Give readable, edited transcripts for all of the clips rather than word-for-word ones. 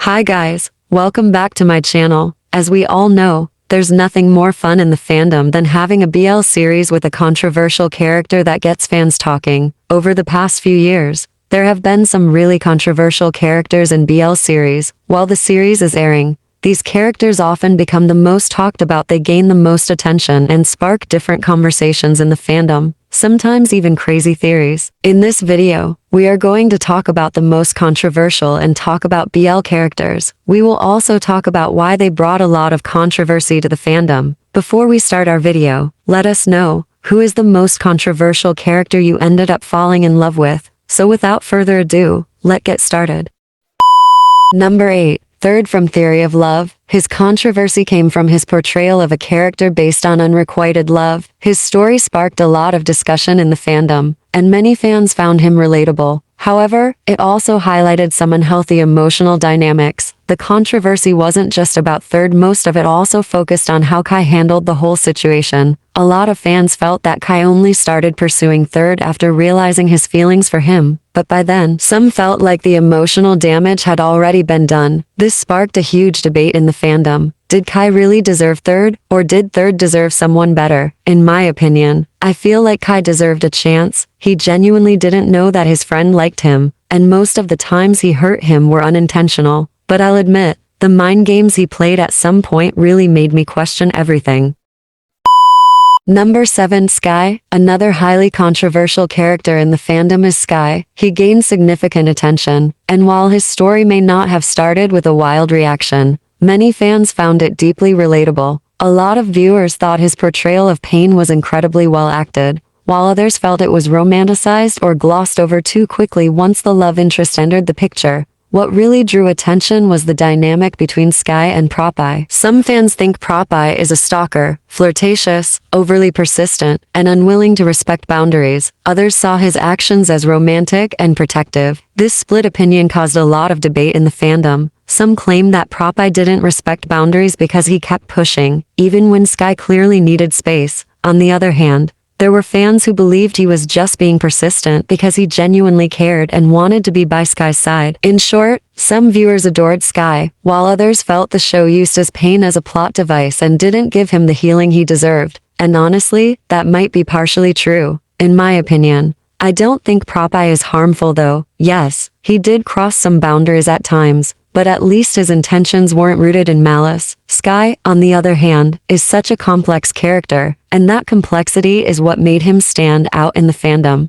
Hi guys, welcome back to my channel. As we all know, there's nothing more fun in the fandom than having a BL series with a controversial character that gets fans talking. Over the past few years, there have been some really controversial characters in BL series. While the series is airing, these characters often become the most talked about. They gain the most attention and spark different conversations in the fandom, sometimes even crazy theories. In this video, we are going to talk about the most controversial and talk about BL characters. We will also talk about why they brought a lot of controversy to the fandom. Before we start our video, let us know, who is the most controversial character you ended up falling in love with? So without further ado, let's get started. Number 8. Third from Theory of Love. His controversy came from his portrayal of a character based on unrequited love. His story sparked a lot of discussion in the fandom, and many fans found him relatable. However, it also highlighted some unhealthy emotional dynamics. The controversy wasn't just about Third, most of it also focused on how Kai handled the whole situation. A lot of fans felt that Kai only started pursuing Third after realizing his feelings for him, but by then, some felt like the emotional damage had already been done. This sparked a huge debate in the fandom. Did Kai really deserve Third, or did Third deserve someone better? In my opinion, I feel like Kai deserved a chance. He genuinely didn't know that his friend liked him, and most of the times he hurt him were unintentional. But I'll admit, the mind games he played at some point really made me question everything. Number 7. Sky. Another highly controversial character in the fandom is Sky. He gained significant attention, and while his story may not have started with a wild reaction, many fans found it deeply relatable. A lot of viewers thought his portrayal of pain was incredibly well acted, while others felt it was romanticized or glossed over too quickly once the love interest entered the picture. What really drew attention was the dynamic between Sky and Propai. Some fans think Propai is a stalker, flirtatious, overly persistent, and unwilling to respect boundaries. Others saw his actions as romantic and protective. This split opinion caused a lot of debate in the fandom. Some claim that Propai didn't respect boundaries because he kept pushing, even when Sky clearly needed space. On the other hand, there were fans who believed he was just being persistent because he genuinely cared and wanted to be by Sky's side. In short, some viewers adored Sky, while others felt the show used his pain as a plot device and didn't give him the healing he deserved. And honestly, that might be partially true, in my opinion. I don't think Propai is harmful though. Yes, he did cross some boundaries at times, but at least his intentions weren't rooted in malice. Sky, on the other hand, is such a complex character, and that complexity is what made him stand out in the fandom.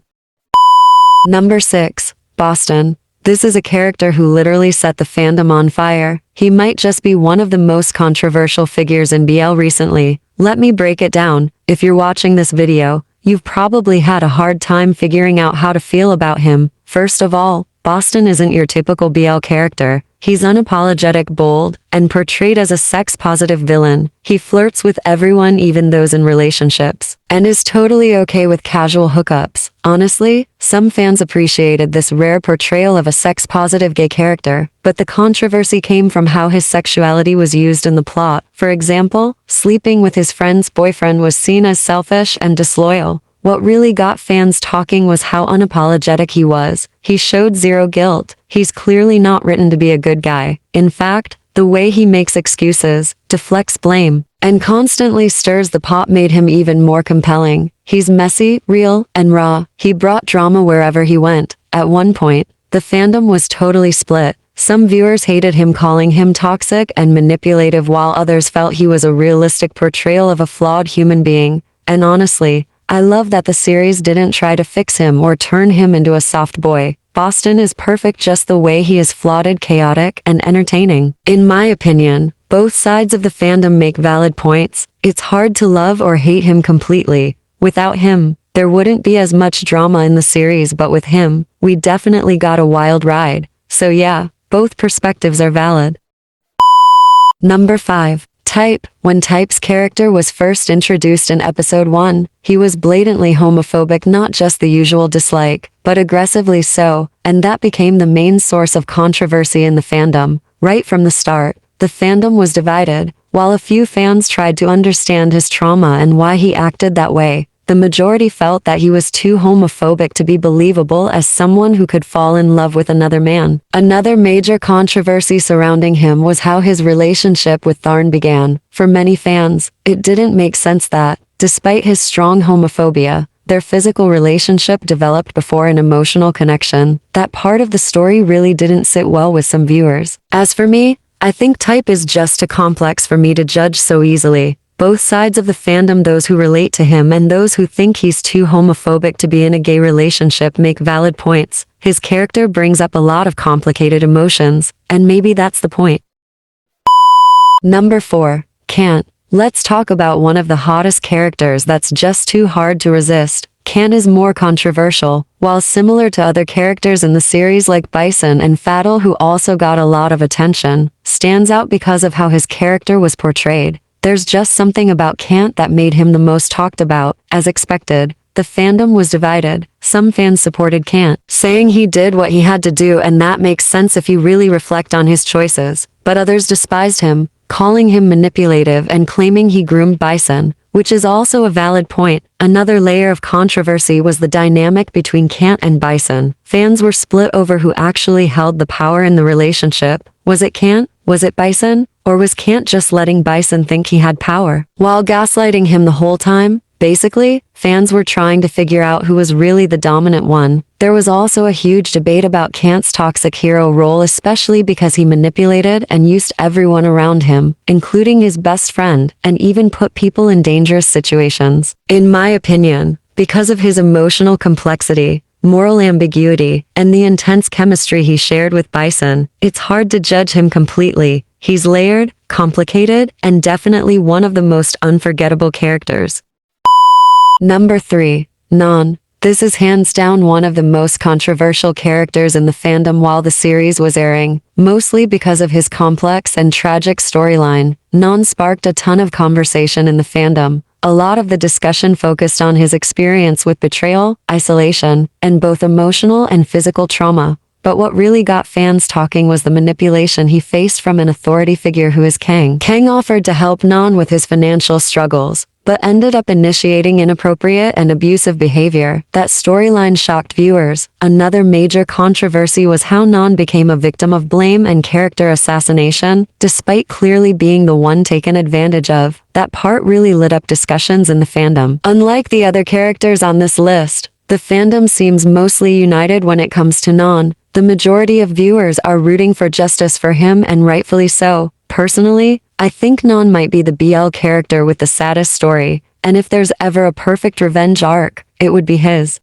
Number 6. Boston. This is a character who literally set the fandom on fire. He might just be one of the most controversial figures in BL recently. Let me break it down. If you're watching this video, you've probably had a hard time figuring out how to feel about him. First of all, Boston isn't your typical BL character. He's unapologetic, bold, and portrayed as a sex-positive villain. He flirts with everyone, even those in relationships, and is totally okay with casual hookups. Honestly, some fans appreciated this rare portrayal of a sex-positive gay character, but the controversy came from how his sexuality was used in the plot. For example, sleeping with his friend's boyfriend was seen as selfish and disloyal. What really got fans talking was how unapologetic he was. He showed zero guilt. He's clearly not written to be a good guy. In fact, the way he makes excuses, deflects blame, and constantly stirs the pot made him even more compelling. He's messy, real, and raw. He brought drama wherever he went. At one point, the fandom was totally split. Some viewers hated him, calling him toxic and manipulative, while others felt he was a realistic portrayal of a flawed human being. And honestly, I love that the series didn't try to fix him or turn him into a soft boy. Boston is perfect just the way he is, flawed, chaotic, and entertaining. In my opinion, both sides of the fandom make valid points. It's hard to love or hate him completely. Without him, there wouldn't be as much drama in the series, but with him, we definitely got a wild ride. So yeah, both perspectives are valid. Number 5. Type. When Type's character was first introduced in episode 1, he was blatantly homophobic, not just the usual dislike, but aggressively so, and that became the main source of controversy in the fandom. Right from the start, the fandom was divided. While a few fans tried to understand his trauma and why he acted that way, the majority felt that he was too homophobic to be believable as someone who could fall in love with another man. Another major controversy surrounding him was how his relationship with Tlan began. For many fans, it didn't make sense that, despite his strong homophobia, their physical relationship developed before an emotional connection. That part of the story really didn't sit well with some viewers. As for me, I think type is just too complex for me to judge so easily. Both sides of the fandom, those who relate to him and those who think he's too homophobic to be in a gay relationship, make valid points. His character brings up a lot of complicated emotions, and maybe that's the point. Number 4. Cant. Let's talk about one of the hottest characters that's just too hard to resist. Cant is more controversial. While similar to other characters in the series like Bison and Fatal, who also got a lot of attention, stands out because of how his character was portrayed. There's just something about Cant that made him the most talked about. As expected, the fandom was divided. Some fans supported Cant, saying he did what he had to do and that makes sense if you really reflect on his choices. But others despised him, calling him manipulative and claiming he groomed Bison, which is also a valid point. Another layer of controversy was the dynamic between Cant and Bison. Fans were split over who actually held the power in the relationship. Was it Cant? Was it Bison? Or was Cant just letting Bison think he had power, while gaslighting him the whole time? Basically, fans were trying to figure out who was really the dominant one. There was also a huge debate about Cant's toxic hero role, especially because he manipulated and used everyone around him, including his best friend, and even put people in dangerous situations. In my opinion, because of his emotional complexity, moral ambiguity, and the intense chemistry he shared with Bison, it's hard to judge him completely. He's layered, complicated, and definitely one of the most unforgettable characters. Number 3. Naan. This is hands down one of the most controversial characters in the fandom while the series was airing, mostly because of his complex and tragic storyline. Naan sparked a ton of conversation in the fandom. A lot of the discussion focused on his experience with betrayal, isolation, and both emotional and physical trauma. But what really got fans talking was the manipulation he faced from an authority figure who is Kang. Kang offered to help Naan with his financial struggles, but ended up initiating inappropriate and abusive behavior. That storyline shocked viewers. Another major controversy was how Naan became a victim of blame and character assassination, despite clearly being the one taken advantage of. That part really lit up discussions in the fandom. Unlike the other characters on this list, the fandom seems mostly united when it comes to Naan. The majority of viewers are rooting for justice for him, and rightfully so. Personally, I think Naan might be the BL character with the saddest story, and if there's ever a perfect revenge arc, it would be his.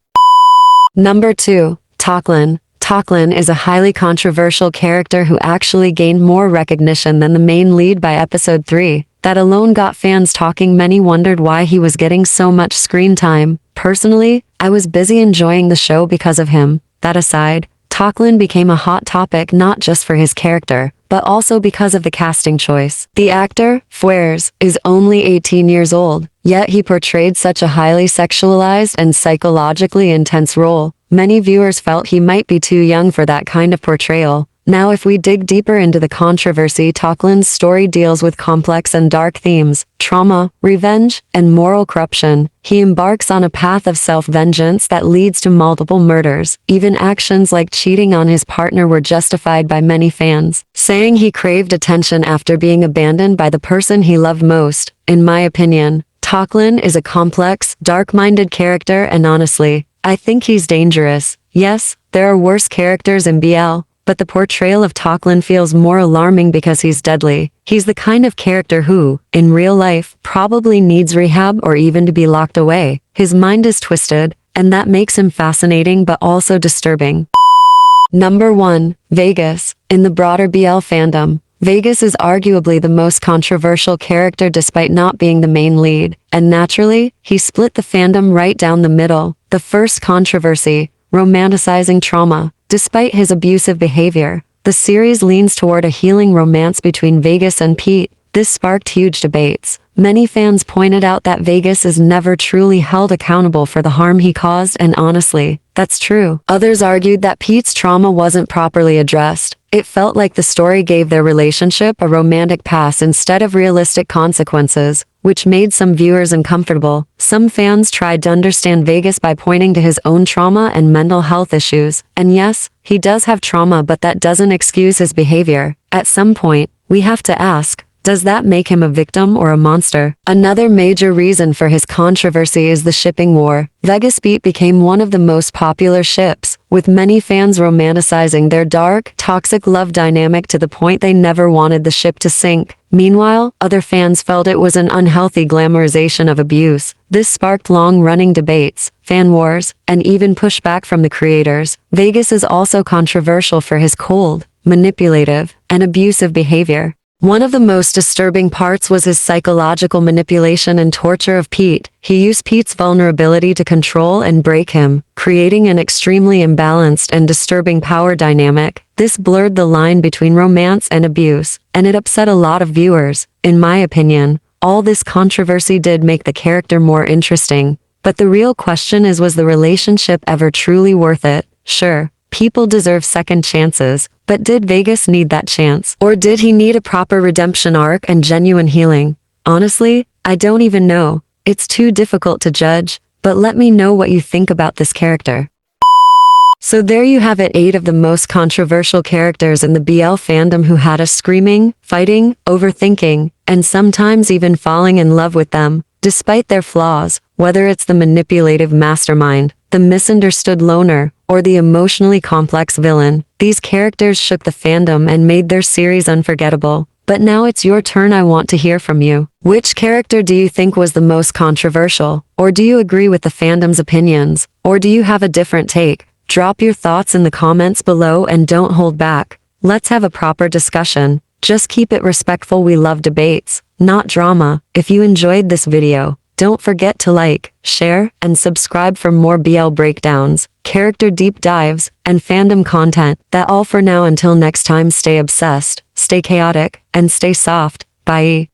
Number 2. Tlan. Tlan is a highly controversial character who actually gained more recognition than the main lead by episode 3. That alone got fans talking. Many wondered why he was getting so much screen time. Personally, I was busy enjoying the show because of him. That aside, Tlan became a hot topic not just for his character, but also because of the casting choice. The actor, Fuers, is only 18 years old, yet he portrayed such a highly sexualized and psychologically intense role. Many viewers felt he might be too young for that kind of portrayal. Now if we dig deeper into the controversy, Tlan's story deals with complex and dark themes: trauma, revenge, and moral corruption. He embarks on a path of self-vengeance that leads to multiple murders. Even actions like cheating on his partner were justified by many fans, saying he craved attention after being abandoned by the person he loved most. In my opinion, Tlan is a complex, dark-minded character, and honestly, I think he's dangerous. Yes, there are worse characters in BL, but the portrayal of Tlan feels more alarming because he's deadly. He's the kind of character who, in real life, probably needs rehab or even to be locked away. His mind is twisted, and that makes him fascinating but also disturbing. Number 1. Vegas. In the broader BL fandom, Vegas is arguably the most controversial character despite not being the main lead, and naturally, he split the fandom right down the middle. The first controversy, romanticizing trauma. Despite his abusive behavior, the series leans toward a healing romance between Vegas and Pete. This sparked huge debates. Many fans pointed out that Vegas is never truly held accountable for the harm he caused, and honestly, that's true. Others argued that Pete's trauma wasn't properly addressed. It felt like the story gave their relationship a romantic pass instead of realistic consequences, which made some viewers uncomfortable. Some fans tried to understand Vegas by pointing to his own trauma and mental health issues. And yes, he does have trauma, but that doesn't excuse his behavior. At some point, we have to ask, does that make him a victim or a monster? Another major reason for his controversy is the shipping war. Vegas Pete became one of the most popular ships, with many fans romanticizing their dark, toxic love dynamic to the point they never wanted the ship to sink. Meanwhile, other fans felt it was an unhealthy glamorization of abuse. This sparked long-running debates, fan wars, and even pushback from the creators. Vegas is also controversial for his cold, manipulative, and abusive behavior. One of the most disturbing parts was his psychological manipulation and torture of Pete. He used Pete's vulnerability to control and break him, creating an extremely imbalanced and disturbing power dynamic. This blurred the line between romance and abuse, and it upset a lot of viewers. In my opinion, all this controversy did make the character more interesting. But the real question is, was the relationship ever truly worth it? Sure, people deserve second chances, but did Vegas need that chance? Or did he need a proper redemption arc and genuine healing? Honestly, I don't even know. It's too difficult to judge, but let me know what you think about this character. So there you have it, 8 of the most controversial characters in the BL fandom who had us screaming, fighting, overthinking, and sometimes even falling in love with them, despite their flaws, whether it's the manipulative mastermind, the misunderstood loner, or the emotionally complex villain. These characters shook the fandom and made their series unforgettable. But now it's your turn. I want to hear from you. Which character do you think was the most controversial? Or do you agree with the fandom's opinions? Or do you have a different take? Drop your thoughts in the comments below and don't hold back. Let's have a proper discussion. Just keep it respectful. We love debates, not drama. If you enjoyed this video, don't forget to like, share, and subscribe for more BL breakdowns, character deep dives, and fandom content. That's all for now. Until next time, stay obsessed, stay chaotic, and stay soft. Bye.